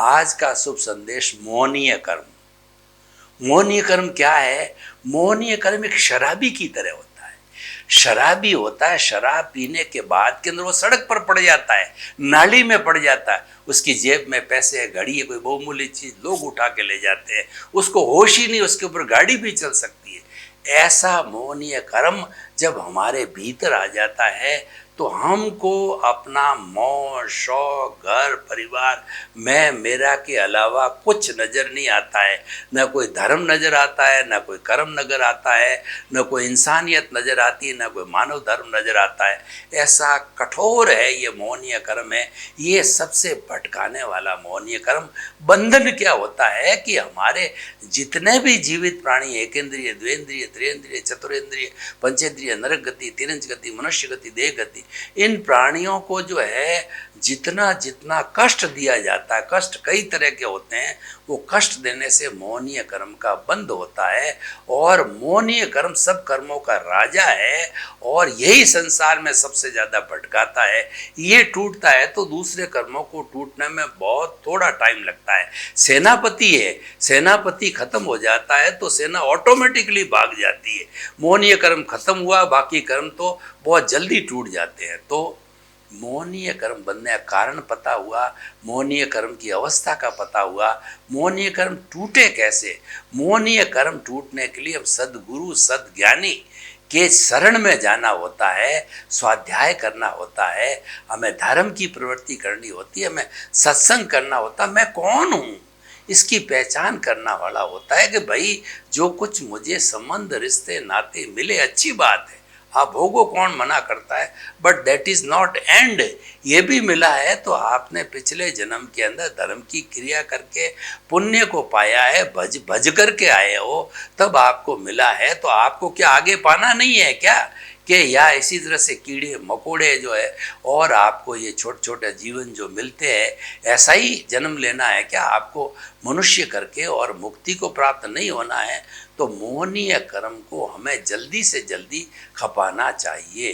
आज का शुभ संदेश मोहनीय कर्म। मोहनीय कर्म क्या है? मोहनीय कर्म एक शराबी की तरह होता है। शराबी होता है, शराब पीने के बाद के अंदर वो सड़क पर पड़ जाता है, नाली में पड़ जाता है। उसकी जेब में पैसे है, घड़ी है, कोई बहुमूल्य चीज लोग उठा के ले जाते हैं, उसको होश ही नहीं, उसके ऊपर गाड़ी भी चल सकती है। ऐसा मोहनीय कर्म जब हमारे भीतर आ जाता है तो हमको अपना मौज शौक, घर परिवार, मैं मेरा के अलावा कुछ नज़र नहीं आता है। न कोई धर्म नज़र आता है, न कोई कर्म नज़र आता है, न कोई इंसानियत नज़र आती है, न कोई मानव धर्म नज़र आता है। ऐसा कठोर है ये मोहनीय कर्म है। ये सबसे भटकाने वाला मोहनीय कर्म। बंधन क्या होता है कि हमारे जितने भी जीवित प्राणी, एक इंद्रिय, द्वेंद्रिय, त्रिंद्रिय, चतुरेंद्रिय, पंचेंद्रिय, नरक गति, तिरंज गति, मनुष्य गति, देह गति, इन प्राणियों को जो है जितना जितना कष्ट दिया जाता है, कष्ट कई तरह के होते हैं, वो कष्ट देने से मोहनीय कर्म का बंध होता है। और मोहनीय कर्म सब कर्मों का राजा है और यही संसार में सबसे ज़्यादा भटकाता है। ये टूटता है तो दूसरे कर्मों को टूटने में बहुत थोड़ा टाइम लगता है। सेनापति है, सेनापति खत्म हो जाता है तो सेना ऑटोमेटिकली भाग जाती है। मोहनीय कर्म खत्म हुआ, बाकी कर्म तो बहुत जल्दी टूट जाते हैं। तो मोहनीय कर्म बनने का कारण पता हुआ, मोहनीय कर्म की अवस्था का पता हुआ, मोहनीय कर्म टूटे कैसे। मोहनीय कर्म टूटने के लिए अब सद्गुरु सद्ज्ञानी के शरण में जाना होता है, स्वाध्याय करना होता है, हमें धर्म की प्रवृत्ति करनी होती है, हमें सत्संग करना होता है। मैं कौन हूँ इसकी पहचान करना वाला होता है कि भाई जो कुछ मुझे संबंध, रिश्ते, नाते मिले अच्छी बात है, आप भोगो, कौन मना करता है, but that is not and. ये भी मिला है तो आपने पिछले जन्म के अंदर धर्म की क्रिया करके पुण्य को पाया है, भज भज करके आए हो, तब आपको मिला है। तो आपको क्या आगे पाना नहीं है क्या? कि या इसी तरह से कीड़े मकोड़े जो है और आपको ये छोटे छोटे जीवन जो मिलते हैं, ऐसा ही जन्म लेना है क्या आपको मनुष्य करके, और मुक्ति को प्राप्त नहीं होना है? तो मोहनीय कर्म को हमें जल्दी से जल्दी खपाना चाहिए।